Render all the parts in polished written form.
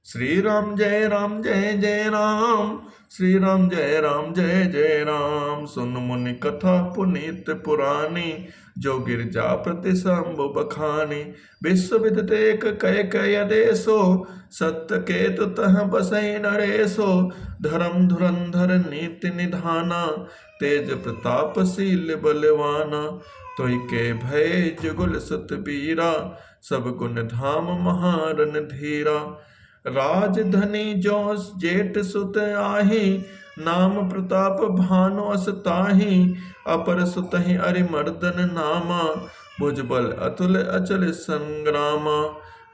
श्री राम जय जय राम। श्री राम जय जय राम। सुन मुनि कथा पुनीत पुरानी, जो गिरजापति शंभु बखानी। विश्व विदित एक कय देसो, सत्य केतु तह बसई नरेशो। धर्म धुरंधर नीति निधाना, तेज प्रतापशील बलवाना। तोहि के भय जुगुल सतबीरा, सब गुण धाम महारन धीरा। राजधनी जो जेठ सुत आही, नाम प्रताप भानु अस ताही। अपर सुतहि अरिमर्दन नामा, भुजबल अतुल अचल संग्रामा।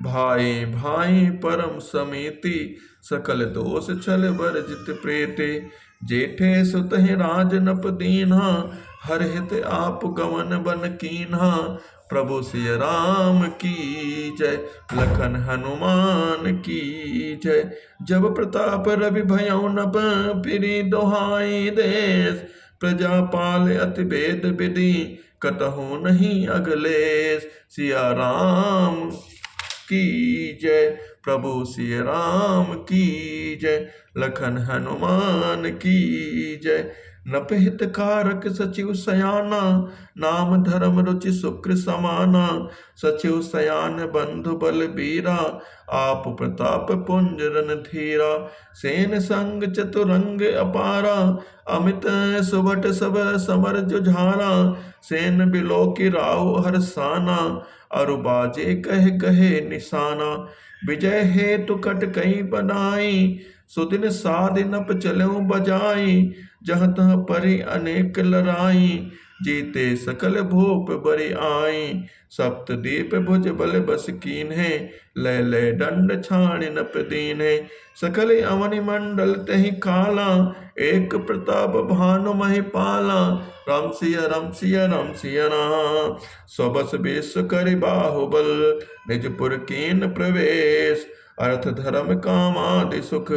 भाई भाई परम समीति, सकल दोष छल वर्जित प्रीति। जेठे सुतहि राजनप दीन्हा, हर हित आप गमन बन कीन्हा। प्रभु सिय राम की जय, लखन हनुमान की जय। जब प्रताप रवि भयउ नभ, फिरी दोहाई देश। प्रजा पाल अति भेद विधि, कतहु नहीं अगलेश। सिया राम की जय, प्रभु सिय राम की जय। लखन हनुमान की जय। नपहित कारक सचिव सयाना, नाम धर्म रुचि शुक्र समाना। सचिव सयान बंधु बल बीरा, आप प्रताप पुंज रणधीरा। सेन संग चतुरंग अपारा, अमित सुभट सब समर जुझारा। सेन बिलो की राव हरसाना, अरु बाजे कह कहे निशाना। विजय हेतु कट कई बनाई, सुदिन सादिनप चलऊं बजाई। जहाँ तहाँ परि अनेक लड़ाई, जीते सकल भूप बरि आई। सप्तदीप भुज बल बस कीन्हे, लय लय दंड छाण नप दीन्हे। सकल अवनि मंडल तहि काला, एक प्रताप भानु महिपाला। राम सिया राम सिया राम सिया राम, स्वबस बेस करि बाहुबल। निजपुर कीन प्रवेश, अर्थ धर्म काम आदि सुख।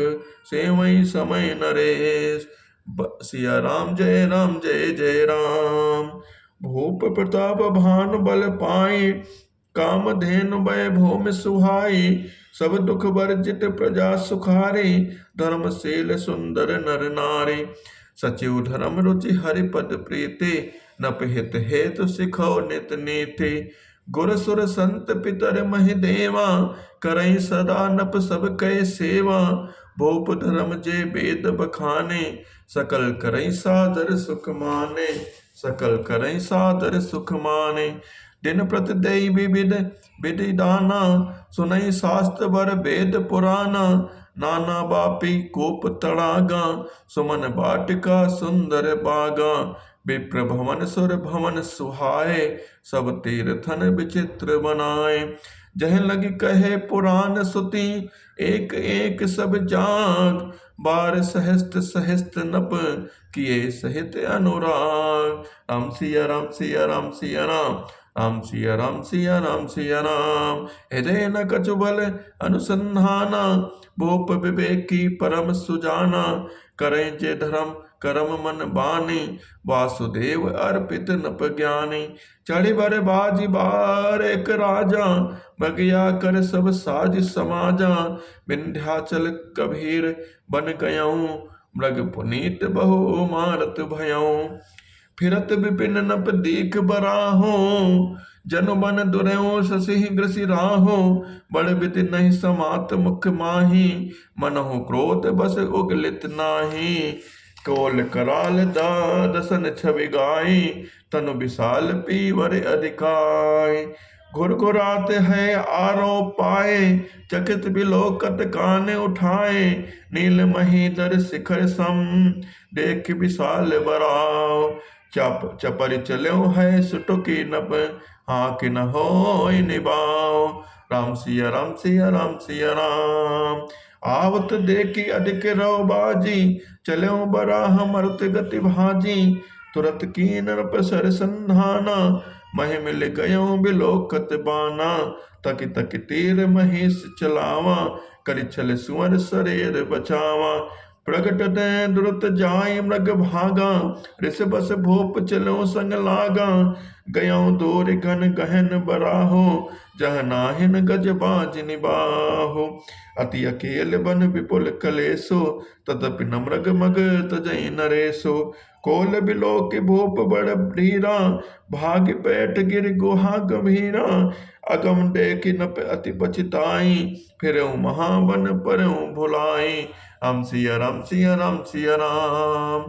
सेवई समय नरेश, सिया राम जय जय राम। भूप प्रताप भानु बल पाई, काम धेनु वैभव में सुहाई। सब दुख वर्जित प्रजा सुखारी, धर्मशील सुंदर नर नारी। सचिव धर्म रुचि हरिपद प्रीति, नपहित हेतु सिखौ नित नीति। गुर सुर संत पितर महि देवा, करई सदा नप सब कै सेवा। भूप धर्म जे वेद बखाने, सकल करई सादर सुख माने। सकल करई सादर सुख माने। दिन प्रति देई विविध विधि दाना, सुनई शास्त्र वर वेद पुराना। नाना बापी कोप तड़ागा, सुमन बाटिका सुंदर बागा। विप्र भवन सुर भवन सुहाए, सब तीर्थन विचित्र बनाए। जह लग कहे पुराण सुति, एक एक सब जाग। बार सहस्त्र सहस्त्र नप, किए सहित अनुराग। राम सिया राम सिया राम सिया राम, राम सिया राम सिया राम सिया राम। हृदय न कछु बल अनुसंधाना, भूप विवेकी परम सुजाना। करें जे धर्म करम मन बानी, वासुदेव अर्पित नप ज्ञानी। चढ़ी बर बाजी बार एक राजा, बगिया कर सब साज समाजा। विंध्याचल कबीर बन गयऊँ, मृग पुनीत बहु मारत भयऊँ। फिरत विपिन नप दीख बराहो, जनु बन दुरयो शशि ग्रसि राहो। बड़ बिति नहीं समात मुख माही, मनहु क्रोध बस उगलित नाही। कोल कराल दसन छवि गाई, तनु विशाल पीवर अधिकाई। घुरघुरात है आरो पाए, चकित बिलोकत कान उठाए। नील महीधर शिखर सम, देख विशाल बराव। चपर चलो है सुटुकी नप, हाँक न हो निभाओ। राम सिया राम सिया राम सिया राम। आवत देखी अधिक रव बाजी, चलो बराह मरुत गति भाजी। तुरत कीन नप सर संधाना, महि मिल गयो बिलोकत बाना। तक तक तीर महेश चलावा, करि छल सुअर शरीर बचावा। प्रगट दे द्रुत जाय मृग भागा, ऋष बस भूप चलो संग लागा। गयों दूर घन गहन बराहो, जह नाहिन गज बाज निबाहो। अति अकेल बन विपुल कलेसो, तदपि न मृग मग तजई नरेसो। कोल बिलो के भूप बड़ धीरा, भाग बैठ गिर गुहा गंभीरा। अगम देख नप अति पछताई, फिर महाबन पर भुलाई। राम सिया राम सिया राम सिया राम।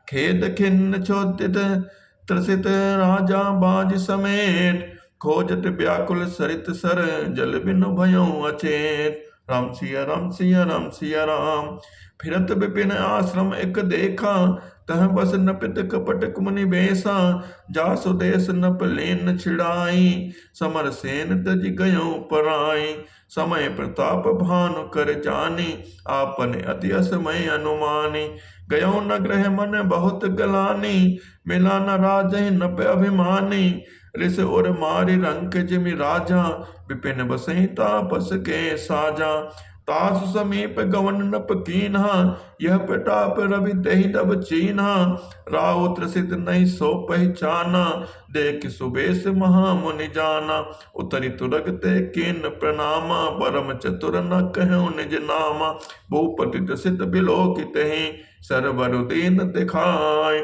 खेद खिन्न चोदित त्रसित राजा बाज समेत, खोजत व्याकुल सरित सर, जल बिनु भयों अचेत। राम सिया राम सिया राम सिया राम। फिरत विपिन आश्रम एक देखा, तह बस नपित कपट मुनि बेसा। जासु देश नप लेन छिड़ाई, समर सेन तज गयों पराई। समय प्रताप भानु कर जानी, आपने अति असमय अनुमानी। गयों न ग्रह मन बहुत गलानी, मिला न राजहि नप अभिमानी। ऋष उर मारि रंक जिमि राजा, विपिन बसहि तापस के साजा। तासु समीप गवन नप कीन्हा, यह प्रताप रवि दहि दब चीन्हा। राव त्रसित नहीं सो पहचाना, देख सुबेश महामुनि जाना। उतरि तुरग ते कीन प्रणामा, परम चतुर न कहूँ निज नामा। भूपति त्रसित बिलोकितहि, सरवर दीन दिखाय।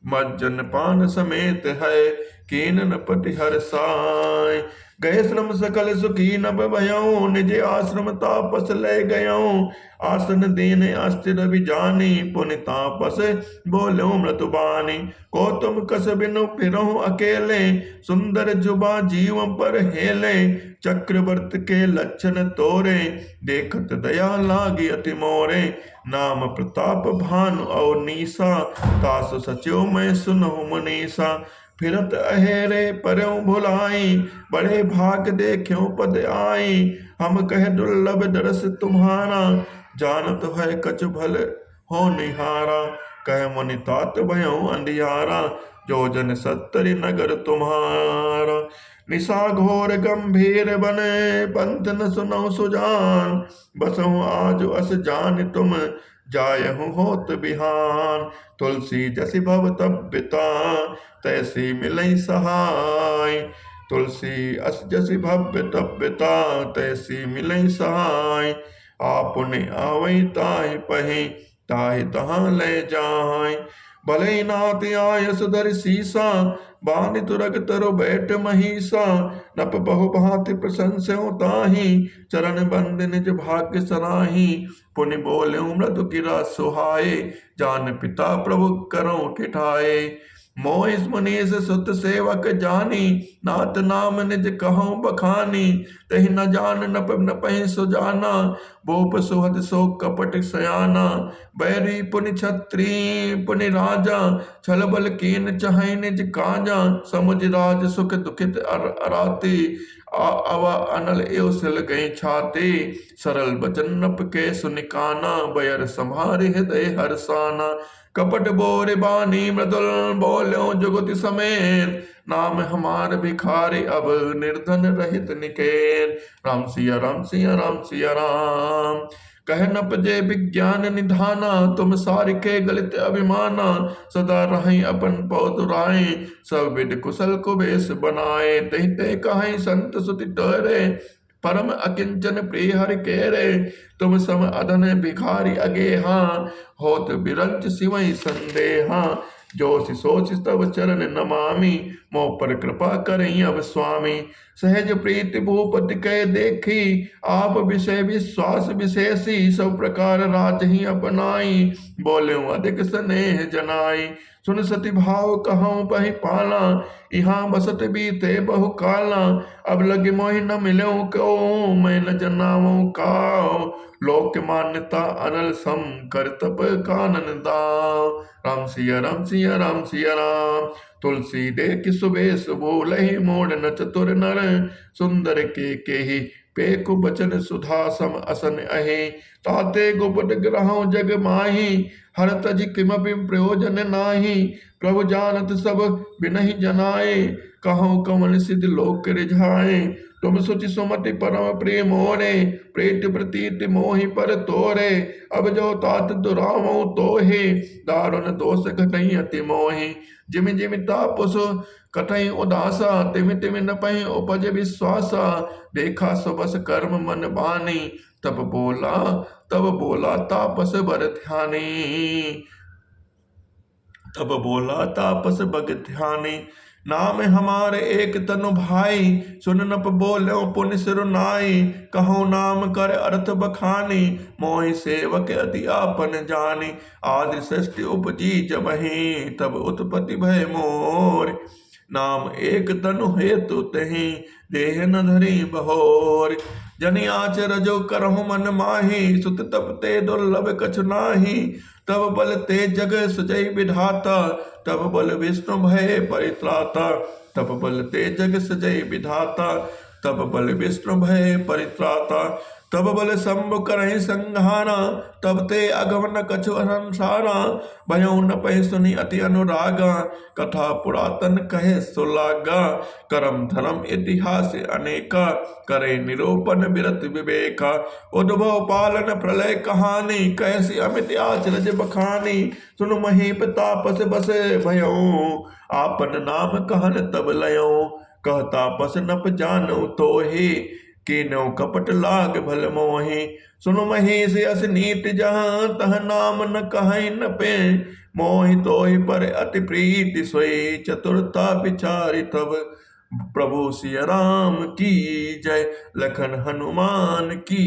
मज्जन पान समेत है, कीन नपति हर्षाय। गए श्रम सकल सुखी नभ भयऊं, निज आश्रम तापस ले गयऊं। आसन दीन अस्थिर विजानी, पुनि तापस बोलो मृतुबानी। को तुम कस बिनु फिरहु अकेले, सुंदर जुबा जीव पर हेले। चक्रवर्त के लक्षण तोरे, देखत दया लागी अति मोरे। नाम प्रताप भानु और नीसा, तासु सच्यो मैं सुनहु मनीषा। फिरत अहेरे परऊं भुलाई, बड़े भाग देख्यों पद आई। हम कह दुर्लभ दरस तुम्हारा, जानत है कछु भल हो निहारा। कह मुनि तात भयों अंधियारा, जो जन सत्तरि नगर तुम्हारा। निशा घोर गंभीर बने, पंथ न सुनौ सुजान। बसहु आज अस जान तुम, जायहु होत बिहान। तुलसी जसि भव तब्यता, तैसी मिलई सहाय। तुलसी अस जसि भव्य तब्यता, तैसी मिलई सहाय। आपने आवई ताहि पहि, ताहि तहाँ ले जाय। भले नाथ आय सुधर सीसा, बानि तुरग तरु बैठ महिषा। नप बहु भांति प्रशंस्यों ताहि, चरण बंद निज भाग्य सराही। पुनि बोल्यों मृदु गिरा सुहाए, जान पिता प्रभु करौं ठिठाए। मोहिस मुनीस सुत सेवक जानी, नाथ नाम निज कहूँ बखानी। तहि न जान नप नपहि सुजाना, भूप सुहद सो कपट सयाना। बैरी पुनि छत्री पुनि राजा, छल बल कीन चहै निज काजा। समुझ राज सुख दुखित अराती, अवा अनल एव सिल गई छाती। सरल बचन नप के सुनिकाना, बयर संहारि हृदय हर्षाना। कपट बोर बानी मृदुल बोल्यों जुगति समेत, नाम हमार भिखारी अब निर्धन रहित निकेत। राम सिया राम सिया राम सिया राम। कह नप जे विज्ञान निधाना, तुम सारिके गलित अभिमाना। सदा रहि अपन पौतुराए, सब विद कुशल कुबेश बनाए। तहि ते कहाई संत सुति टोरे, परम अकिंचन प्रिय हरि केरे। तुम सम अधन भिखारी अगेहा, होत बिरंच सिवई संदेहा। जोश सोच तब चरण नमामि, मोह पर कृपा करई अब स्वामी। सहज प्रीति भूपति कह देखी, आप विषय विश्वास विशेषी। सब प्रकार राज ही अपनाई, बोले अधिक स्नेह जनाई। सुन सति भाव कहूँ पहि पाला, यहाँ बसत बीते बहु काला। अब लगे मोहि न मिलो को, मैं न जनाऊं काओ। लोक मान्यता अनल सम, कर तप कानन दाव। राम सिया राम सिया राम सिया राम। तुलसी देख सुबेश बोलहि, मोड़ न चतुर नर। सुंदर के ही पेखु बचन सुधा सम असन अहे। ताते गुपट ग्रहों जग माही, हर तज किमपि प्रयोजन नाही। प्रभु जानत सब बिनहि जनाए, कहूँ कमल सिद्ध लोक रिझाए। तुम सुचि सुमति परम प्रेम मोरे, प्रेत प्रतीत मोहि पर तोरे। अब जो तात दुरावो तोहे, दारुण दोष घटई अति मोहि। जिमि जिमि तापस कठई उदासा तिमि तिमि न पहि उपज विश्वासा देखा सो बस कर्म मन बानी तब बोला तापस बर ध्यानी तब बोला तापस बग ध्यानी नाम हमारे एक तनु भाई सुन नप बोलो पुनि सिर नाई कहो नाम कर अर्थ बखानी मोहि सेवक अति आपन जानी आदि सृष्टि उपजी जबहि तब उत्पत्ति भय मोर नाम एक तनु हेतु तहि देह न धरी बहोर जनि आचर जो करहु मन माही सुत तप ते दुर्लभ कछु नाही तब बल ते जग सुजय विधाता तब बल विष्णु भय परित्राता तब बल ते जग सुजय विधाता तब बल विष्णु भय परित्राता तब बल शंभु करहि संहारा तब ते अगमन कछु संसारा भयो न पै सुनि अति अनुरागा कथा पुरातन कहे सुलागा करम धर्म इतिहास अनेका करे निरूपण विरत विवेका उद्भव पालन प्रलय कहानी कैसी अमित आचरज बखानी सुन महीप तापस बस भयो आपन नाम कहन तब लयो कह तापस नप जानू तोहि कीनो कपट लाग भल मोहि सुनो महेश अस नीत जहाँ तह नाम न कहीं न पे मोहि तोहि पर अति प्रीति सोई चतुरता विचारि तब प्रभु सिय राम की जय लखन हनुमान की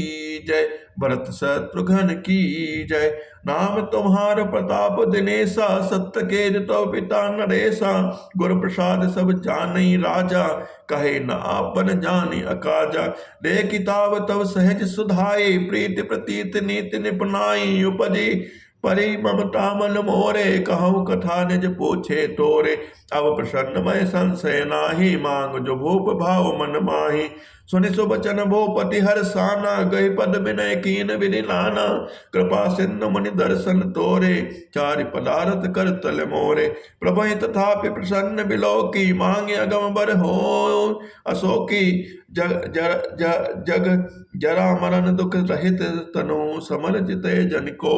जय भरत शत्रुघ्न की जय नाम तुम्हार प्रताप दिनेसा सत्य के तो पिता नरेसा गुरु प्रसाद सब जानी राजा कहे न आपन जानी अकाजा दे किताब तब सहज सुधाई प्रीति प्रतीत नीति निपुनाई उपजी परि ममता मन मोरे कहूँ कथा निज पूछे तोरे अब प्रसन्न मय संशय नाही मांग जो भूप भाव मन माही सुनि सुबचन भूपति हर साना गई पद विनय कीन विधि नाना कृपा सिंधु मुनि दर्शन तोरे चारि पदारथ कर तल मोरे प्रभु तथापि प्रसन्न बिलोकी मांगे अगम बर हो अशोकी जग जरा मरण दुख रहित तनु समर जिते जन को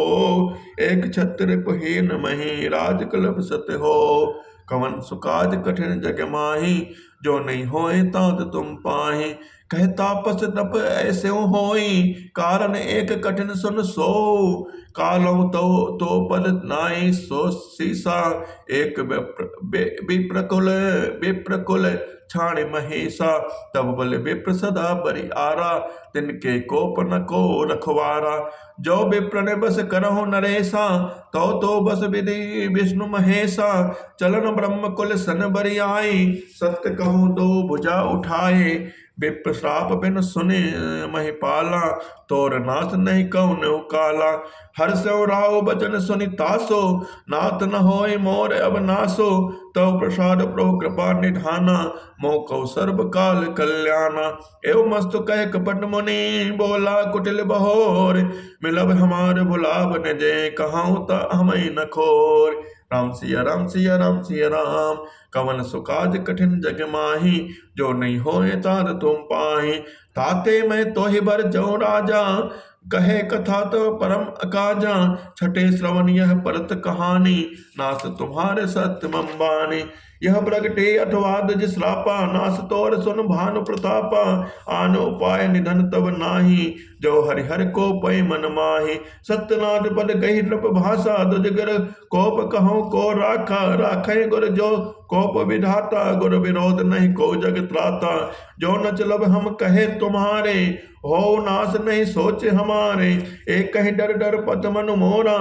एक छत्र पुहीन मही राज कलप सत्य हो कवन सुकाज कठिन जग माही जो नहीं होए तात तुम पाही कह तापस तप ऐसे होई कारण एक कठिन सुन सो कालो तो पद नाई सो सीसा एक विप्रकुल छाण महेशा तब बल विप्र सदा बरि आरा तिनके कोप न को रखवारा जो विप्र ने बस करहु नरेसा तो बस विधि विष्णु महेशा चलन ब्रह्म कुल सन बरि आई सत्य कहूँ दो भुजा उठाए विप्र श्राप बिन सुने महिपाला तोर नाथ नहीं कौन काला हर सो राव बचन सुनि तासो नाथ न होय मोर अब नासो तव प्रसाद प्रभु कृपा निधाना मोकौ सर्व काल कल्याणा एवं मस्तु कह कपट मुनि बोला कुटिल बहोर मिलब हमार भुलाब न जय कहूँ त हमें न खोर राम सिया राम सिया राम सिया राम कवन सुकाज कठिन जग माही जो नहीं होए तार तुम पाही ताते मैं तोहि बर जो राजा कहे कथा तो परम अकाजा छठे श्रवण यह परत कहानी नास तुम्हारे सत्य मंबानी यह प्रगटे अठवाद जिस रापा नास तोर सुन भानु प्रतापा आन उपाय निधन तब नाही जो हरिहर को पै मन माही सत्यनाथ पद गही नृप भाषा दुजगर कोप कहूँ को राखा राखे गुर जो कोप विधाता गुर विरोध नहीं को जग त्राता जो न चलब हम कहे तुम्हारे हो नाश नहीं सोचे हमारे एक कहीं डर डर पथ मनु मोरा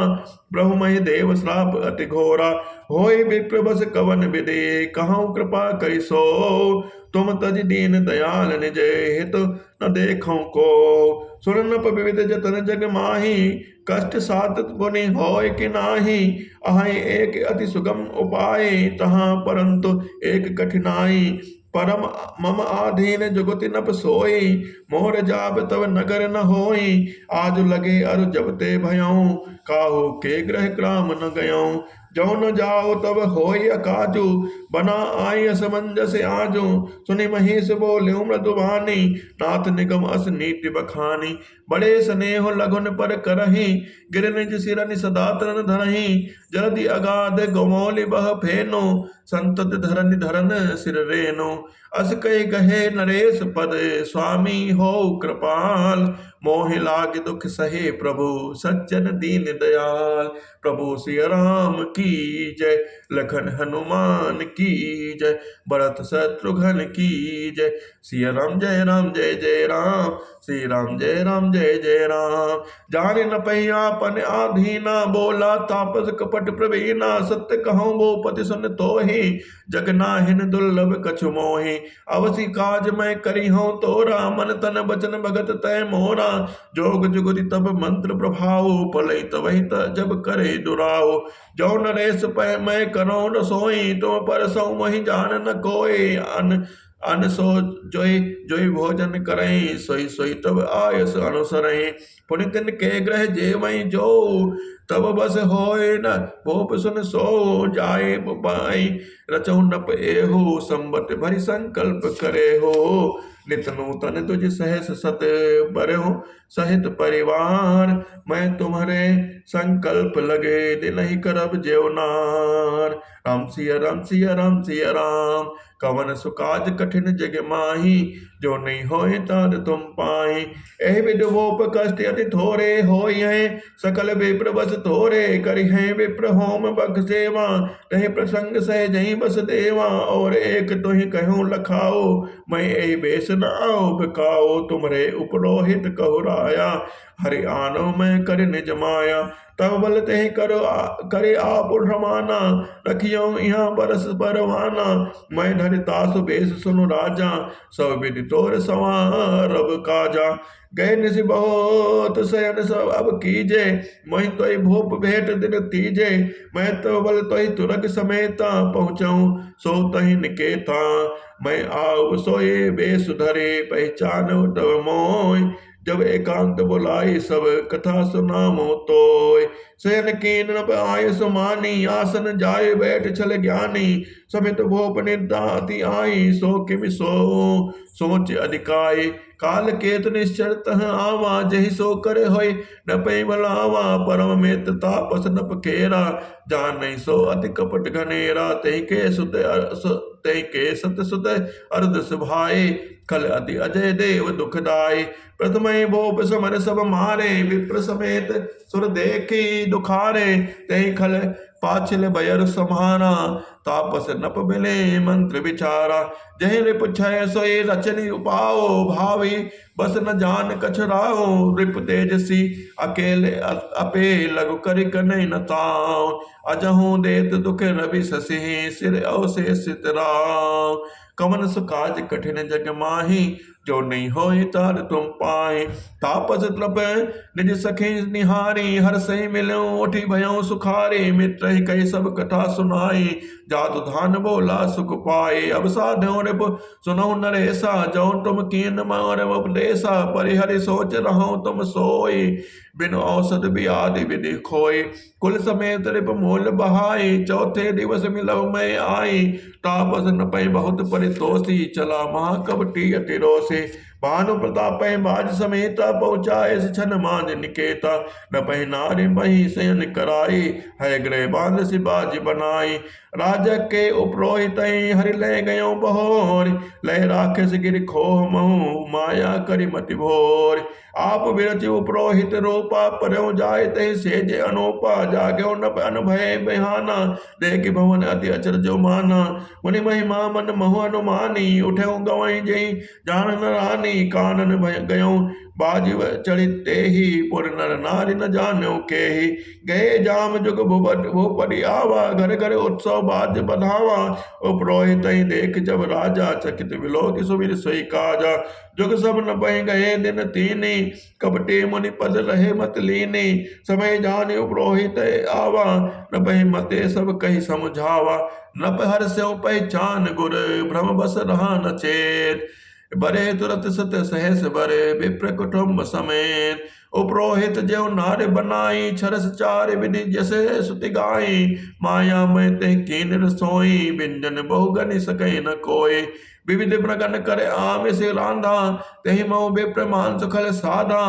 प्रभु महि देव श्राप अति घोरा होय विप्र बस कवन विदे कहूँ कृपा करी सो तुम तज दीन दयाल निज हित न देखो को सुरनप विविध जतन जग माही कष्ट सात पुनि होय कि नाही अहि एक अति सुगम उपाय तहाँ परंतु एक कठिनाई परम मम आधीन जुगति नप सोई मोर जाब तब नगर न होई आज लगे अरु जब ते भयऊं काहू के ग्रह क्राम न गयऊं जो न जाओ तब होय अकाजू, बना आई असमंजस आजू। सुनि महेश बोले मृदुवानी, नाथ निगम अस नीति बखानी। बड़े स्नेह लघुन पर करही, गिर निज सिरनि सदा तरन धरही। जलधि अगाध गमौलि बह फेनो, संतत धरनि धरन सिर रेनो। अस कहि कहे नरेश पद, स्वामी हो कृपाल। मोहि लाग दुख सहे प्रभु, सज्जन दीन दयाल। प्रभु सिया राम की जय, लखन हनुमान की जय, भरत शत्रुघ्न की जय। सिया राम जय राम जय जय राम, श्री राम जय राम जय जय राम। जाने न पहियापन आधीना, बोला तापस कपट प्रवीणा। सत्य कहूँ वो पति सुन तोहि, जग नाहिन दुर्लभ कछु मोहि। अवसि काज मैं करी हूँ तोरा, मन तन बचन भगत तय मोरा। जोग जुगति तब मंत्र प्रभाव, पलई तवहि जब करे दुराव। जो नरेश पै मैं करो न सोई, तुम पर सौ मही जान न कोई। अन सो जोई जोई भोजन करें, सोई सोई तब आयस अनुसरें। पुनितिन के ग्रह जेवई जो, तब बस होए न भूप सुन सो। जाए पाई रचौ नप एहु, संबत भरि संकल्प करे हो। नित नूतन तुझ सहस सत, बरहु सहित परिवार। मैं तुम्हारे संकल्प लगे, दिन ही करब जेवनार। राम सिया राम सिया राम सिया राम, कवन सुकाज कठिन जग माही। जो नहीं होए तार तुम पाई, एहि विधि भूप कष्ट अति थोरे होय। सकल विप्र बस थोरे, करि हैं विप्र होम बख सेवा। तहि प्रसंग सहजहि बस देवा, और एक तुहि कहूँ लखाओ। मैं एहि बेस न आओ बिकाओ, तुम्हारे उपरोहित कहु राया। हरि आनो मैं कर निज माया, तब बल तहि करे आप रमाना। रखियो यहाँ बरस परवाना, मैं धरितासु बेस सुनु राजा। सब विधि तोर संवारब काजा, गए निसि बहुत शयन सब अब कीजे। मैं तोहि भूप भेंट दिन तीजे, मैं तो बल तोहि तुरग समेता। पहुँचऊँ सो तहि निकेता, मैं आव सोए बेस धरे। पहचानो तब मोय, जब एकांत बुलाई सब कथा सुनामो तोय। शयन कीन न आय सुमानी, आसन जाय बैठ छल ज्ञानी। समित भूप निद्रा अति आई, सो किमि सो सोच अधिकाय। काल केत निश्चर तह आवा, जहि सो करे होय न पै भलावा। परम मित तापस नप केरा, जान नहीं सो अति कपट घनेरा। तहि के सत सुत अर्ध सुभाए, कल अति अजय देव दुखदाय। प्रथम भूप समर सब मारे, विप्र समेत सुर देखी दुखारे। तहि खल पाछिल बयर समारा, तापस नप मिले मंत्र विचारा। जहि रिप छय सोई रचनि उपाओ, भावी बस न जान कछराओ। रिप तेजसी अकेले अपे, लघु करि कनै न ताओ। अजहूँ देत दुख रवि शशि, सिर अवशेषित राव। कवन सुकाज कठिन जग माही, जो नहीं होए तार तुम पाए। तापस तप निज सखी निहारी, हर सही मिलो उठी भयो सुखारी। मित्र ही कही सब कथा सुनाई, जादू धान बोला सुख पाए। अब साध्यो रिप सुनो नरेसा, जो तुम कीन मोर उपदेशा। परिहरि सोच रहो तुम सोई, बिन औषध व्याधि विधि खोई। कुल समेत रिप मूल बहाई, चौथे दिवस मिलव मैं आई। तापस न पै बहुत परितोषी, चला महाकपटी अति रोषी। भानु प्रताप बाज समेता, पहुँचाए छन मांझ निकेता। न पै नारी मही शयन कराई, है ग्रह बांध सी बाज बनाई। राजक के उपरोहित हरि ले गयो बहोर, लय राक्षस गिर खोह महु, माया करि मति भोर। आप विरच उपरोहित रूपा, परयो जाय तहि सेज अनूपा। जाग्यो न अनभय बिहाना, देख भवन अति अचरजो माना। मुनि महिमा मन महु अनुमानी, उठे गवई जई जान न रानी। कानन गयो बाजिव चढ़िते ही, पुर नर नारी न जान्यो केहि। गए जाम जुग भूपति आवा, घर घर उत्सव बाज बधावा। उपरोहित देख जब राजा, चकित विलोक सुमिर सोई काजा। जुग सब न पहि गए दिन तीनी, कपटे मुनि पद रहे मत लीनी। समय जान उपरोहित आवा, न पहि मते सब कही समझावा। न हर से पहचान गुर, भ्रम बस रहा न चेत। बरे तुरत सत सहस बरे विप्र कुटुंब समेत। उपरोहित ज्यो नार बनाई छरस चार विधि जैसे सुति गाई। माया में ते कीन रसोई व्यंजन बहुगनि सके न कोई। विविध प्रगन करे आमिष रांधा तहि मऊ विप्र मांस खल साधा।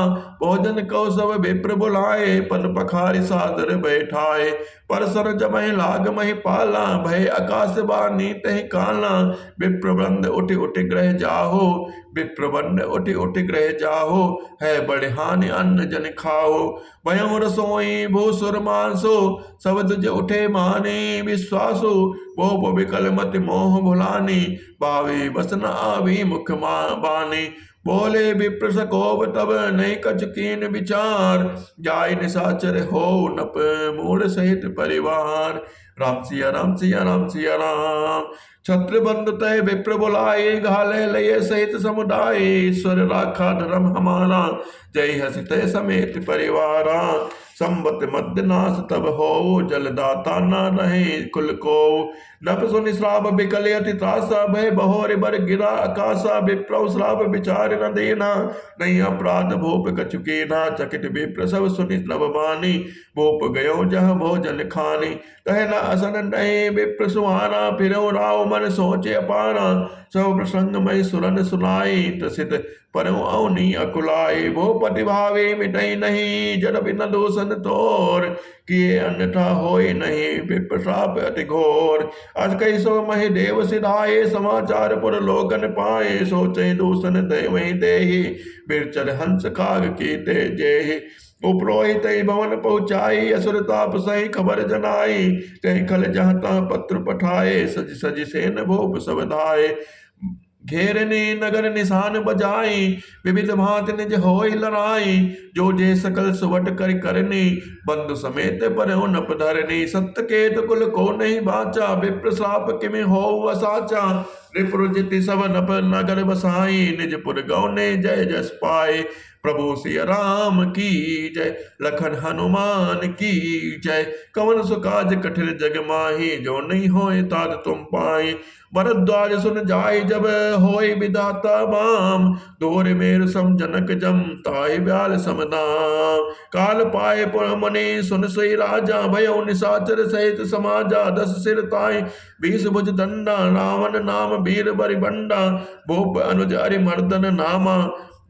भोजन कौ सब विप्र बुलाए पद पखारी सादर बैठाए। पर सर जमहि लाग महि पाला भय आकाश बानी तहि काला। विप्रबंध उठि उठि ग्रह जाहो विप्रबंध उठि उठि ग्रह जाहो। है बड़े हानि अन्न जन खाओ। भयउ रसोई भूसुर मांसो सब तुझ उठे माने विश्वासो। भोप विकल मत मोह भुलानी बावे बसन आवी मुख बानी। बोले विप्र सकोप तब नहीं कछ कीन विचार। जाय निशाचर हो नप मूल सहित परिवार। राम सिया राम सिया राम सिया राम। छत्र बंद तय विप्र बुलाए घाले लये सहित समुदाय। ईश्वर राखा धर्म हमारा जय हसी तय समेत परिवारा। संबत मध्य नाश तब हो जलदाता न रहे कुल को। नप सुनि श्राप बिकल अति त्रासा भय बहोर बर गिरा आकाशा। विप्र श्राप विचार न देना नहीं अपराध भूप कछुके ना। चकित विप्र सब सुनि नभ बानी भूप गयो जह भोजन खानी। कह न असन नहीं विप्र सुहाना फिरौ राव मन सोचे अपारा। सब प्रसंग मय सुरन सुनाई प्रसिद्ध परौ अवनी अकुलाई। भूपति भावे मिटई नहीं जड़ बिन दूषण तोर। किए अन्यथा होय नहीं विप्र श्राप अति घोर। आज कई सो महि देव सिधाए समाचार पुर लोगन पाए। सोचे दूषण दय वही देहि बिरचर हंस काग कीते जेहि। उपरोहित भवन पहुँचाई असुरताप सही खबर जनाई। कहीं खल जहाँ तहाँ पत्र पठाए सज सज सेन भूप सब धाये। घेरने नगर निशान बजाई विविध भांति निज होई लड़ाई। जो जे सकल सुवट कर करनी बंधु समेत पर नप धरनी। सत्य केत कुल को नहीं बाचा विप्र श्राप किमि हो असाचा। रिपुरजिति सब नप नगर बसाई निज पुर गौने जय जस पाए। प्रभु सिया राम की जय लखन हनुमान की जय। कवन सुकाज कठिन जग माही जो नहीं होए ताज तुम पाए। भरद्वाज सुन जाय जब होय विधाता बाम। दोर मेर सम जनक जम ताहि ब्याल समदाम। काल पाए पुर मने सुन सई राजा भयो निशाचर सहित समाजा। 10 सिर ताई 20 भुज दंडा रावण नाम वीर बरि बंडा। भूप अनुज अरिमर्दन नामा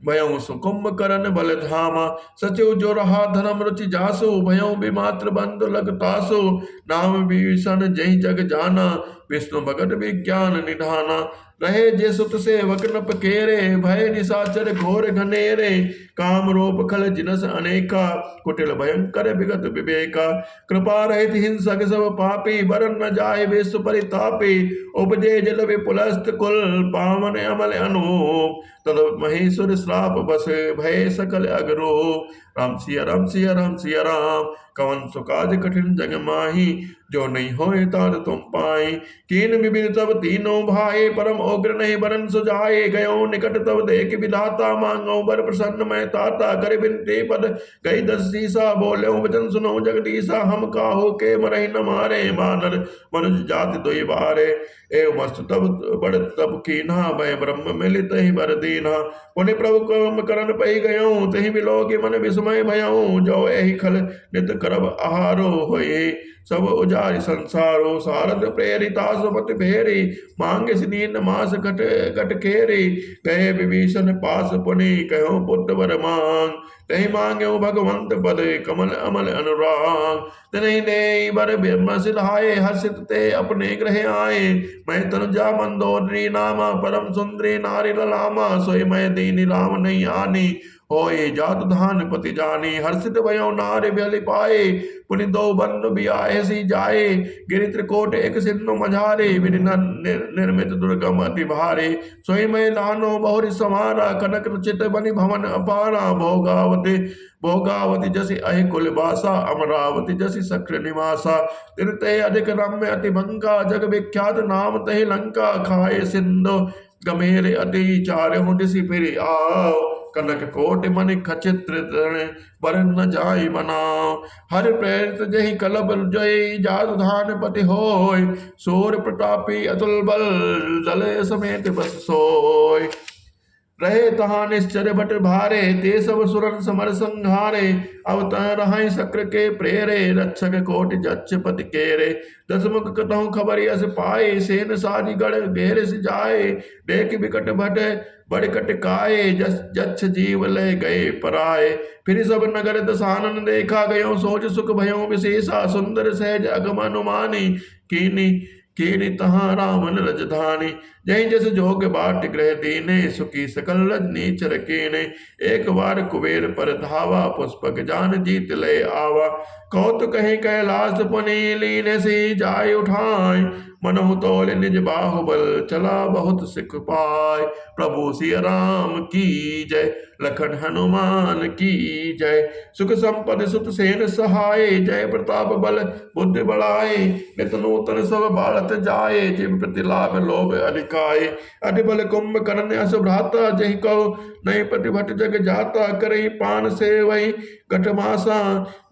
भयउ सुकुंभ करन बल धामा। सचिव जो रहा धर्म रुचि जासु भयउ विमात्र बंधु लग तासु। नाम विभीषण जय जग जाना विष्णु भगत विज्ञान निधाना। रहे जे सुत सेवक नप केरे भय निशाचर घोर घनेरे। काम रूप खल जिनस अनेका कुटिल भयंकर विगत विवेका। कृपा रहित हिंसक सब पापी बरन न जाय विश्व परितापी। उपजे जल विपुलस्त कुल पावन अमल अनूप। तद महेश्वर श्राप बस भय सकल अगरो। राम सिया राम सिया राम सिया राम। कवन सुकाज कठिन जग माही जो नहीं होए ताद तुम पाए। कीन विभिन्न तब तीनों भाई परम उग्र नहीं बरन सुजाए। गयो निकट तब देख विधाता मांगो बर प्रसन्न मैं ताता। कर बिनती पद गई 10 सीसा बोले वचन सुनो जगदीसा। हम काहो के मरहि न मारे बानर मनुज जाति दुई बारे। एव मस्त तब बड़ तब कीन्हा भय ब्रह्म मिलित ही बर दीना। पुनि प्रभु कर्म करन पई गयो तहि बिलोकी मन विस्मय भयऊ। जो एहि खल नित करब आहारो होए सब उजारि संसारो। सारद प्रेरिता सुमति भेरी मांगे सिनीन मास घट घट खेरी। गए विभीषण पास पुनि कहो पुत्र वर मांग। तहि मांगे भगवंत पद कमल अमल अनुराग। तनहि ने बर ब्रह्म सिधाए हर्षित ते अपने ग्रह आए। मैं तनुजा मंदोदरी नामा परम सुंदरी नारी ललामा। सोई मैं दीनी राम नहीं आनी होए जात धान पति जानी। हर्षित भयो नारी बलि पाए पुनि दो बंधु बियाहे सी जाए। गिरि त्रिकोट एक सिंधु मझारे विधि निर्मित दुर्गम अति भारे। सोई मैं लानो बहुरी समारा कनक चित बनि भवन अपारा। भोगावती भोगावती जसी अहि कुल बासा अमरावती जसी सक्र निवासा। तिरते अधिक रम्य अति भंगा जग विख्यात नाम तहि लंका। खाए सिंधु गमेरे अति चारहु दिशि फिर आओ। कनक कोट मनि खचित्र बरन न जाय बनाओ। हर प्रेरित जहि कलब जय जात धान पति होय। सूर प्रतापी अतुल बल जले समेत बस सोय। रहे तहाँ निश्चर बट भारे, ते सब सुरन समर संहारे, अवतार रहाई शक्र के प्रेरे, रक्षक कोटि जच्छ पति केरे, दसमुख कतहु खबर यस पाए, सेन सारी गढ़ घेर से जाए, देख बिकट भट बड़ कटकाए, जच्छ जीव ले गए पराए, फिर सब नगर दसानन देखा गयो, सोच सुख भयो विशेषा, सुंदर सहज अगम अनुमानी, कीनी कीनी तहाँ रामन रजधानी, जय जस जोग बाट ग्रह दीने, सुखी सकल रजनी चर कीने, एक बार कुबेर पर धावा, पुष्पक जान जीत ले आवा, कौत कहीं कैलाश पुनि लीने से जाय उठाए, मनहु तोल निज बाहुबल, चला बहुत सिख पाए, प्रभु सिय राम की जय, लखन हनुमान की जय, सुख संपद सुत सेन सहाय, जय प्रताप बल बुद्धि बढ़ाए, नित नूतन सब भारत जाए, जिम प्रति लाभ लोभ अधिकाए, अधिबल कुंभ करन अस भ्राता, जहि कहो नहीं प्रतिभट जग जाता, करई पान से वही कटमासा,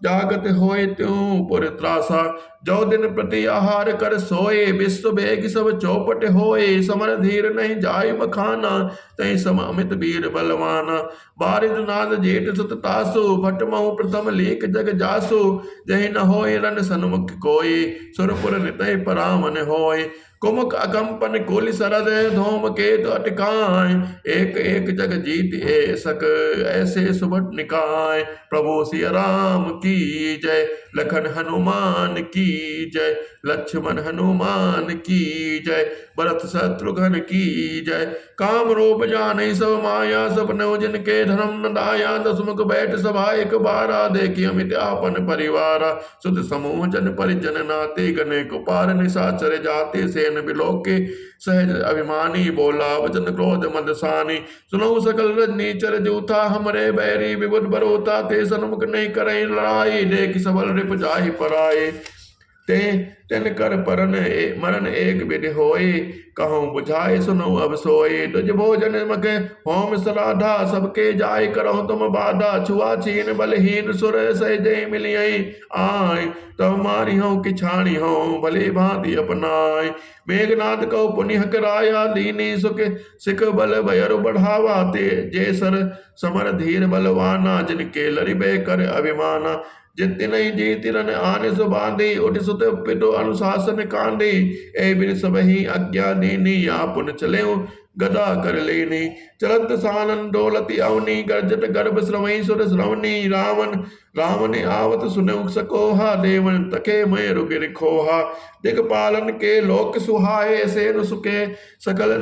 जागत होय त्यों पुर त्रासा, जो दिन प्रति आहार कर सोए, विश्व बेग सब चौपट होए, समर धीर नहीं जाय बखाना, तय सम अमित वीर बलवाना, बारिद नाद जेठ सुत तासु, भट महु प्रथम लेख जग जासु, जहि न होय रन सन्मुख कोय, सुरपुर नितय परामन होय, कुमुक अकंपन कुल सरद, धूम केत अटकाय, एक एक जग जीत ए सक, ऐसे सुभट निकाय, प्रभु सिय राम की जय, लखन हनुमान की जय, लक्ष्मण हनुमान की जय, भरत शत्रुघ्न की जय, काम रूप जाने सब माया, सपने जिनके धर्म न दाया, दसमुख बैठ सभा एक बारा, देखी अमित आपन परिवारा, सुत समूह जन परिजन नाते, गने को पार निशाचर जाते, सेन बिलोके सहज अभिमानी, बोला वचन क्रोध मदसानी, सुनो सकल रजनी चर जूथा, हमरे बैरी विबुध बरोता, ते सन्मुख नहीं करें लड़ाई, देख सबल रिप जाहि पराए, ते तिन कर परन मरण एक विधि होए, कहूँ बुझाए सुनो अब सोए, तुझ भोजन मख होम सराधा, सबके जाय करहु तुम बाधा, छुआ छीन बलहीन सुर सहजय मिलियई आय, तब मारी हूँ कि छाणी हूँ भले भांति अपनाय, मेघनाथ को पुनिह कराया, दीनी सुख सिख बल भयरु बढ़ावा, ते जे सर समर धीर बलवाना, जिनके लरिबे कर अभिमाना, जित नहीं जीति रन आने सो बांधी, उठ सुत पिटो अनुशासन कांधी, ए बिन सबही आज्ञा दीनी, आपन चले गदा कर लेनी, चलत सानन डोलती अवनी, गर्जत गर्भ श्रवई सुर श्रवणी, रावण आवत सुनु सकोहा, देवन तके मैं रुगिर खोहा, दिगपालन के लोक सुहाए, सेन सुखे सकल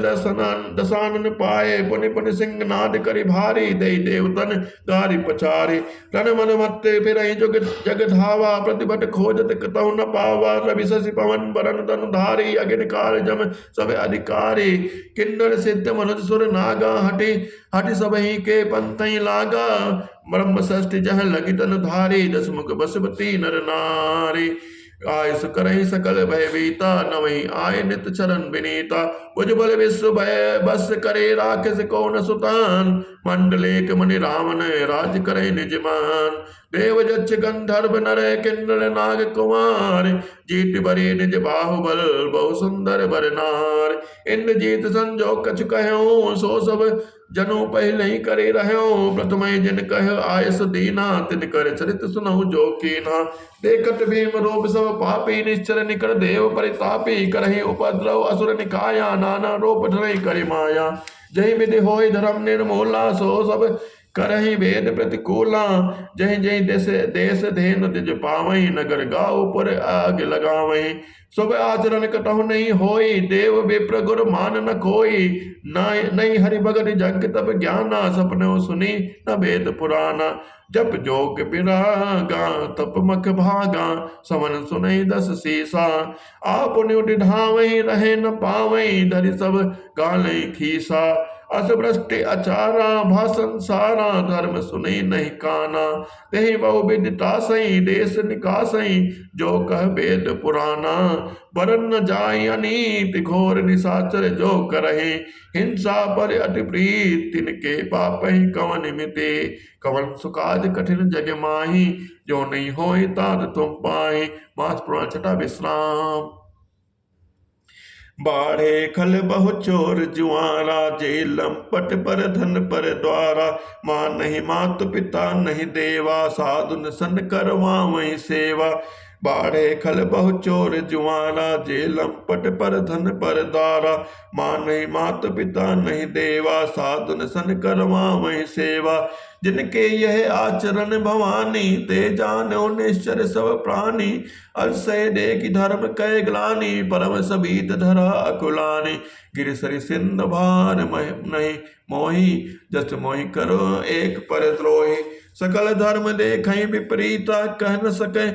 दसानन पाए, पुनि पुनि सिंह नाद करि भारी, दे देवतन गारि पछारी, रण मन मत्ते फिर जुग जग धावा, प्रतिभट खोजत कतहु न पावा, रवि शशि पवन बरन तनु धारी, अगिन काल जम सब अधिकारी, किन्नर सिद्ध मनुज सुर नागा, हटि हटि सबही के पंथई लागा, ब्रह्म षष्ठि जह लगी तन धारी, दसमुख बसवती नर नारी, आयस करहि सकल भय बीता, नवहि आय नित चरण विनीता, भुजबल विश्व भय बस करे, राक्षस को न सुतान, मंडलेक मणि रावण राज करे निजमान, देव जच्छ गंधर्व नर किन्नर नाग कुमार, जीत बरे निज बाहुबल बहु सुंदर बर नार, इंद्रजीत संजो कछु कहूँ, सो सब जनु पहले ही करे रहो, प्रथम जिन कह आयस दीना, तिन कर चरित सुनहु जो कीना, देखत भीम रूप सब पापी, निश्चर निकर देव परितापी, करहि उपद्रव असुर निकाया, नाना रूप धरहि करि माया, जय विधि होय धर्म निर्मूला, सो सब करहि वेद प्रतिकूला, जय जय देश धेनु तिज पावई, नगर गाँव पुर आग लगावई, सब आचरण कटहु नहीं होई, देव विप्र गुर मान न कोई, नहीं हरि भगत जग तब ज्ञाना, सपने सुनी न वेद पुराना, जप जोग विरागा तप मख भागा, समन सुनई दस सीसा, आप न्युट ढावई रहे न पावई, धरि सब गालई खीसा, अस भ्रष्टि अचारा भाषण सारा, धर्म सुनई नहीं काना, तेहि बहु विदिता सही देश निकासई, जो कह वेद पुराना, बरन न जाय अनीति घोर निशाचर जो करहे, हिंसा पर अति प्रीत तिनके पापहि कवन मिते, कवन सुकाज कठिन जग माही, जो नहीं होय तात तुम पाए। मास पुराण छठा विश्राम। बाढ़े खल बहु चोर जुआरा, जेलम पट पर धन पर द्वारा। माँ नहीं मात पिता नहीं देवा, साधुन सन करवा वही सेवा। बाढ़े खल बहु चोर जुआरा, जेलम पट पर धन पर द्वारा। माँ नहीं मात पिता नहीं देवा, साधुन सन करवा वही सेवा। जिनके यह आचरण भवानी, ते जानो निश्चर सब प्राणी। अतिशय देख धर्म कै ग्लानि, परम सबीत धरा अकुलानि। गिर सरि सिंध भार नहीं मोहि, जस मोहि करो एक पर द्रोही। सकल धर्म देखई विपरीता, कह न सके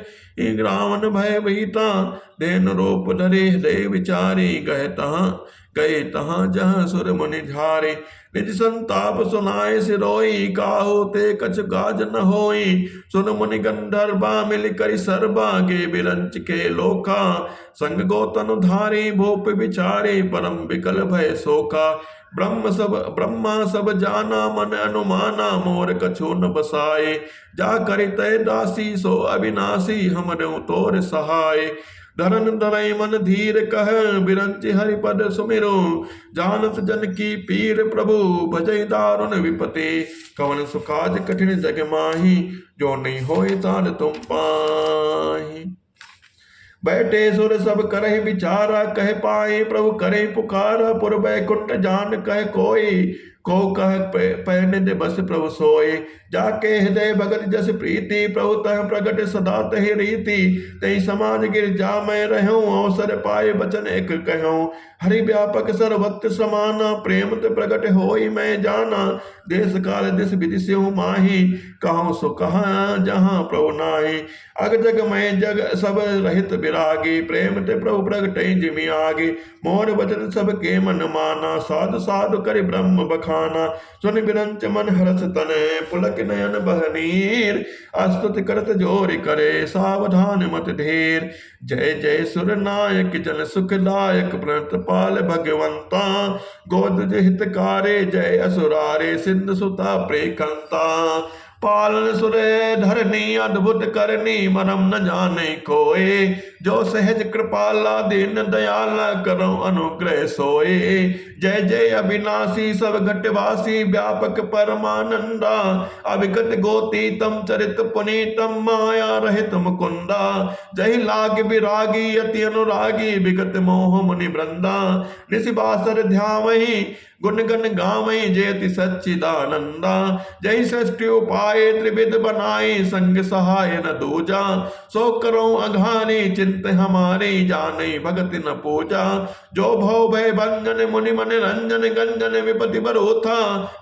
रावण भय भीता। देन रूप धरे हृदय विचारी, गए तहाँ जहाँ सुर मुनि झारे। निज संताप सुनाए सिरोई, काहू ते कछ गाज न होई। सुन मुनि गंधर्वा मिल करि सरबा, गे बिरंच के लोका। संग गोतन धारी भूप विचारे, परम विकल भय शोका। ब्रह्मा सब जाना मन अनुमाना, मोर कछु न बसाए। जा करि तय दासी सो अविनाशी, हमरहु तोर सहाय। धरन धरई मन धीर कह, बिरंच हरिपद सुमिरो। जानत जन की पीर प्रभु, भजई दारुण विपते। कवन सुकाज कठिन जग माही, जो नहीं होए तार तुम पाही। बैठे सुर सब करहि विचारा, कह पाए प्रभु करे पुकारा। पुर बैकुंठ जान कह कोई, को कह पहने बस प्रभु सोए। जाके हृदय भगत जस प्रीति, प्रभु तह प्रगट सदा तहि रीति। तहि समाज गिर जा मैं रहूं, अवसर पाए बचन एक कहूं। हरि व्यापक सर्वत्र समाना, प्रेम ते प्रगट होई मैं जाना। देश काल दिस विधि स्यों माही, कहूँ सो कहा जहाँ प्रभु नाही। अग जग मैं जग सब रहित विरागी, प्रेम ते प्रभु प्रगटई जिमि आगे। मोर वचन सब के मन माना, साधु साधु करि ब्रह्म बखाना। सुन बिरंच मन हरस तने, पुलक नयन बहनीर। अस्तुति करत जोरि करे, सावधान मत ढेर। जय जय सुर नायक जन सुखदायक, प्रणत पाल भगवंता। गोद हितकारे, जय असुरारे, सिंधु सुता प्रेकंता। पालन सुरे धरनी, अद्भुत करनी, मरम न जाने कोय। जो सहज कृपाला, दीन दयाला, करो अनुग्रह सोए। जय जय अविनाशी सब घटवासी, व्यापक परमानंदा। अविगत गोती तम चरित पुनीतम, माया रहित मुकुंदा। जय लाग विरागी अति अनुरागी, विगत मोह मुनि वृंदा। निशिबासर ध्यावहि गुण गण गावई, जयति सच्चिदानंदा। जय षष्टि उपाय त्रिविध बनाए, संग सहाय न दूजा। सो करो अघारी चिंत हमारी, जाने भगति न पूजा। जो भव भय भंजन मुनि मन रंजन, गंजन विपति बरोथा।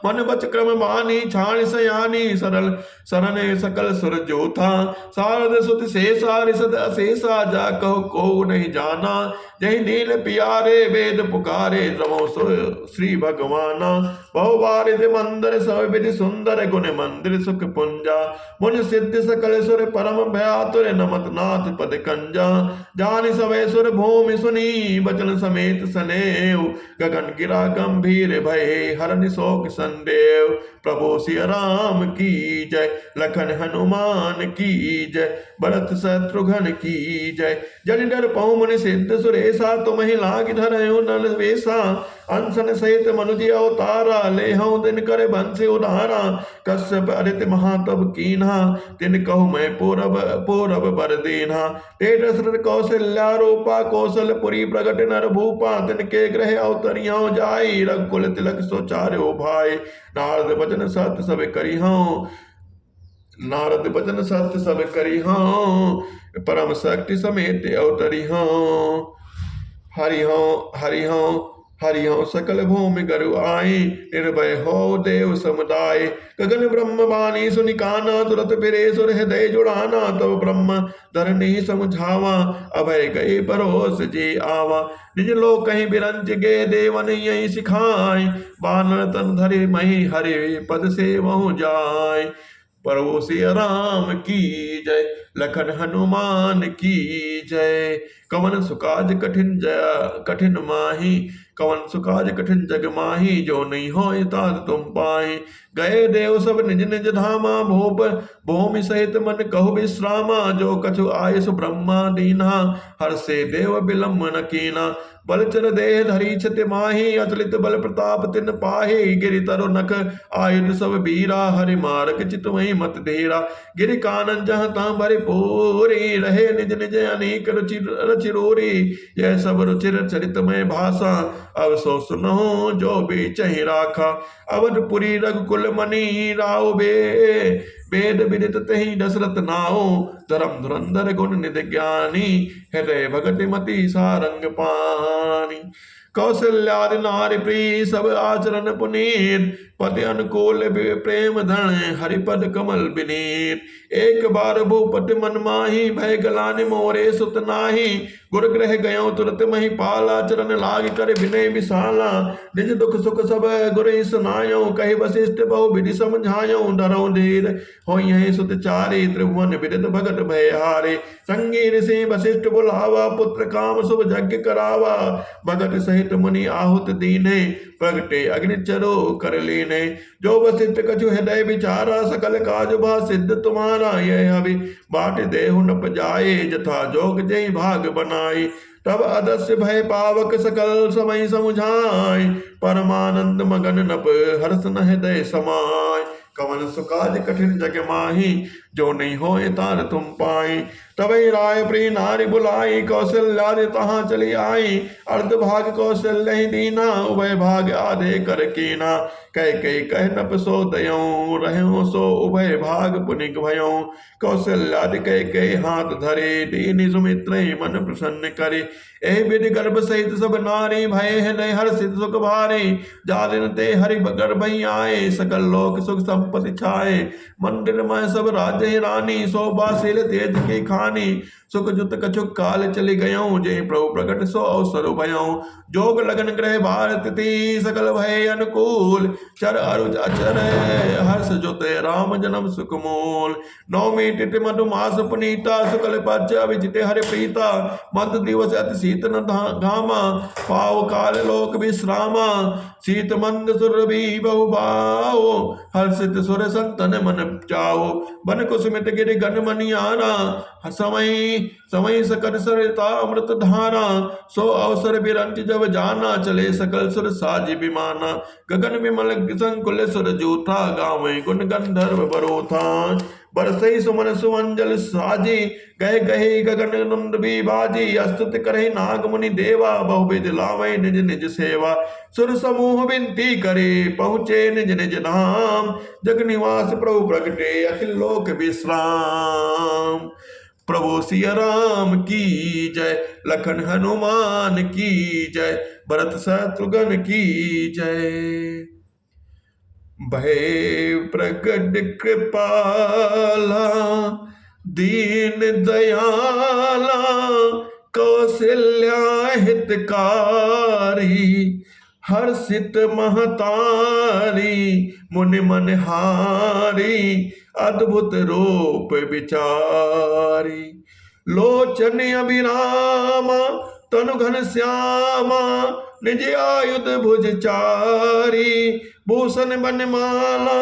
मन बच क्रम बानी, छाण सयानी, सरल शरण सकल सुर जोथा। शारद सुत शेषा रिसद अशेषा, जा कहो को नहीं जाना। जय नील पियारे वेद पुकारे, रमो श्री भगवाना। बहुबारिधि मंदिर सब विधि सुंदर, गुण मंदिर सुख पुंजा। मुनि सिद्धि सकल सुर परम भयातुर, नमत नाथ पद कंजा। जानि सवै सुर भूमि सुनी, बचन समेत सनेव। गगन गिरा गंभीर भय, हरनि शोक संदेव। प्रभु सिया राम की जय, लखन हनुमान की जय, भरत शत्रुघ्न की जय। जन डर पहु मुनि सिद्ध सुरेशा, तुम ही लाग धरयो नल वेशा। अंसन सहित मनुज अवतारा, ले हूँ दिन करे बंसी उधारा। कश्यप अरित महातप कीन्हा, तिन कहु मैं पूरब बर दीन्हा। ते दशरथ कौशल्या रूपा, कौशलपुरी प्रगट नर भूपा। तिनके ग्रह अवतरियों जाई, रघुकुल तिलक सोचार्यो भाई। नारद भजन सत सब करिहूँ, नारद भजन सत्य सब करिहूँ। परम शक्ति समेत अवतरिहूँ। हरिहूँ सकल भूमि गरु आई, निर्भय हो देव समुदाय। गगन ब्रह्म बानी सुनि काना, तुरत फिरे सुर हृदय जुड़ाना। तब ब्रह्म धरनी समझावा, अभय गए परोस जे आवा। निज लोक कहीं बिरंज गे, देवन यही सिखाए। बानर तन धरे मही, हरे पद से वहु जाय। प्रभु सिया राम की जय, लखन हनुमान की जय। कवन सुकाज कठिन माही, कवन सुकाज कठिन जग माही, जो नहीं हो तात तुम पाए। गए देव सब निज निज धामा, भूप भूमि सहित मन कहु विश्रामा। जो कछु आयस ब्रह्मा दीना, हर से देव बिलम न कीना। बलचर देह धरी छति माही, अचलित बल प्रताप तिन पाही। गिरि तरु नख आयुध सब बीरा, हरि मारक चित वही मत धीरा। गिरि कानन जहाँ तहाँ भरि पूरी, रहे निज निज अनेक रुचि रचिरोरी। यह सब रुचिर चरितमय भाषा, अब सो सुनहु जो भी चहि राखा। अवधपुरी रघुकुल मणि राव वेद विदित तहि दशरथ नाओ। धर्म धुरंधर गुण निधि ज्ञानी, हृदय भगति मति सारंग पानी। कौशल्यादि नारी प्रिय सब आचरण पुनीत, पति अनुकूल प्रेम धन हरिपद कमल विनीत। एक बार भूपति मन माही, भय गलानि मोरे सुत नाही। गुर ग्रह गयो तुरत मही पाला, चरण लाग कर विनय विशाला। निज दुख सुख सब गुर सुनायो, कहि वशिष्ठ बहु विधि समझायो। डरो धीर होई सुत चारे, त्रिभुवन विदित भगत भय हारे। संगी ऋषि वशिष्ठ बुलावा, पुत्र काम शुभ यज्ञ करावा। भगत सहित मुनि आहुत दीने, प्रगटे अग्नि चरो कर लीने। जो वशिष्ठ कछु हृदय विचारा, सकल काज भा सिद्ध तुम्हारा। यह अभी बाट देहु न पजाए, जथा जोग जय भाग बनाई। तब अदस्य भय पावक सकल समय समुझाय, परमानंद मगन नप हर्ष न हृदय समाय। कवन सुकाज कठिन जग माही, जो नहीं होए तार तुम पाई। तबई राय प्रिय नारी बुलाई, कौशल्यादि तहाँ चली आई। अर्ध भाग कौशल्य ही दीना, उभय भाग आधे कर कीना। कह कई कह नप सो दयों, रहूं सो उभय भाग पुनिक भयों। कौशल्यादि कह कई हाथ धरे, दीनि सुमित्र मन प्रसन्न करे। एहि विधि गर्भ सहित सब नारी, भय हृदय हर्षित सुख भारे। जालिन ते हरि गर्भ आए, सकल लोक सुख संपत्ति छाए। मंदिर में सब राज्य रानी, शोभाशील तेज की खानी। सुख जुत कछुक काल चली गयों, जय प्रभु प्रकट सो अवसर भयों। जोग लगन ग्रह भारत ती, सकल भय अनुकूल। चर अरुज अचर हर्ष जोते, राम जन्म सुख मूल। नवमी तिथि मधुमास पुनीता, शुक्ल पक्ष अभिजित हरि प्रीता। मत दिवस अति शीत न घामा, पाव काल लोक विश्रामा। शीत मंद सुरभि बहु भाओ, हर्षित सुर संतन मन जाओ। बन कुसुमित गिरि गण मनियाना, समय समय सकट सरिता अमृत धारा। सो अवसर बिरंच जब जाना, चले सकल सुर साजी विमाना। गगन विमल संकुल सुर जूथा, गावे गुण गंधर्व बरोथा। बरसई सुमन सुमंजल साजी, गहे गहे गगन नंद भी बाजी। अस्तुत करे नाग मुनि देवा, बहुविध लावे निज निज सेवा। सुर समूह विनती करे, पहुँचे निज निज धाम। जग निवास प्रभु प्रगटे, अखिल लोक विश्राम। प्रभु सिया राम की जय, लखन हनुमान की जय। भरत शत्रुघ्न की जय। भय प्रकट कृपाला, दीन दयाला। कौशल्या हितकारी, हर्षित महतारी। मुनि मनहारी, अद्भुत रूप विचारी। लोचन अभिरामा, तनु घन श्यामा। निज आयुध भुज चारी, भूषण बनमाला।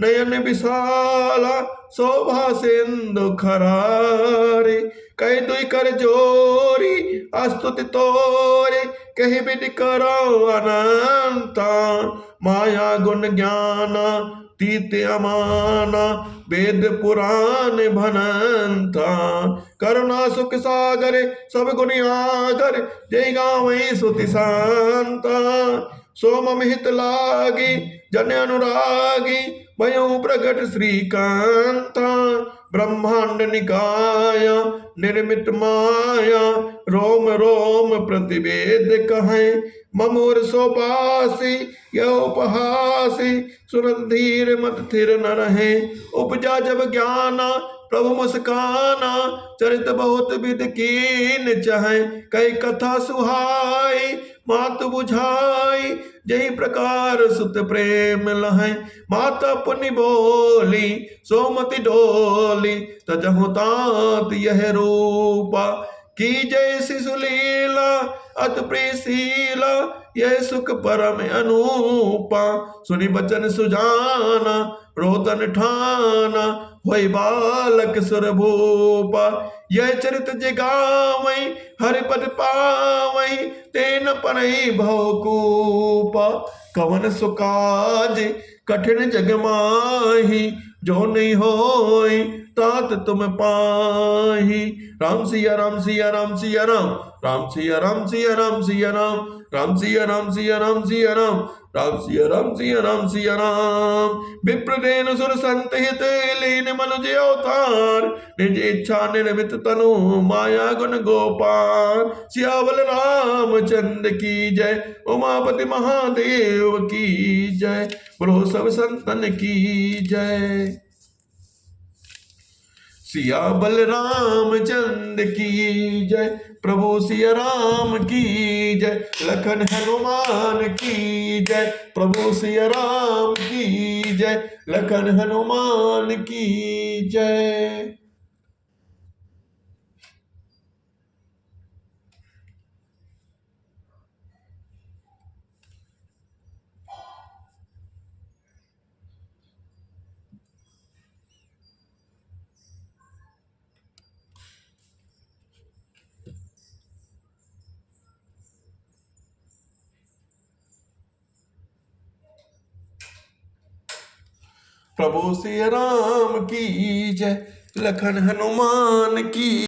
नयन विशाला, शोभा सिंधु खरारी। कह दुई कर जोरी, अस्तुति तोरी। कही विधि करो अनंता, माया गुण ज्ञाना। तीत अमाना, वेद पुराण भनंता। करुणा सुख सागर, सब गुण आगर। जय गावै सुति शांता। सो मम हित लागी, जन अनुरागी। भयो प्रगट श्रीकांता। ब्रह्मांड निकाया, निर्मित माया। रोम रोम प्रतिवेद कहें, ममोर सोपासी। यह उपहासी, सुरत धीर मत थिर न रहे। उपजा जब ज्ञाना, प्रभु मुस्काना। चरित बहुत विध कीन चाहे, कई कथा सुहाई। मात बुझाई, जय प्रकार सुत प्रेम लहै। माता पुनि बोली, सोमति डोली। तजहु तात यह रूपा, की जय शिशु लीला। अत प्रेसीला यह सुख परम अनूपा। सुनि बचन सुजाना रोदन ठाना होय बालक सुर भूपा। यह चरित जगावई हरि पद पावई तेन परई भवकूपा। कवन सुकाज कठिन जग माही जो नहीं होई तात तुम पाही। राम सिया राम सिया राम सिया राम राम सिया राम सिया राम सिया राम राम सिया राम सिया राम सिया राम राम सिया राम सिया राम सिया राम। विप्रदेन सुर संत हित लीन मनुज अवतार निज इच्छा निर्मित तनु माया गुण गोपाल। सियावल रामचंद्र की जय उमापति महादेव की जय बोलो सब संतन की जय। सिया बलराम चंद्र की जय प्रभु सिया राम की जय लखन हनुमान की जय प्रभु सिया राम की जय लखन हनुमान की जय। प्रभु सिया राम की जय लखन हनुमान की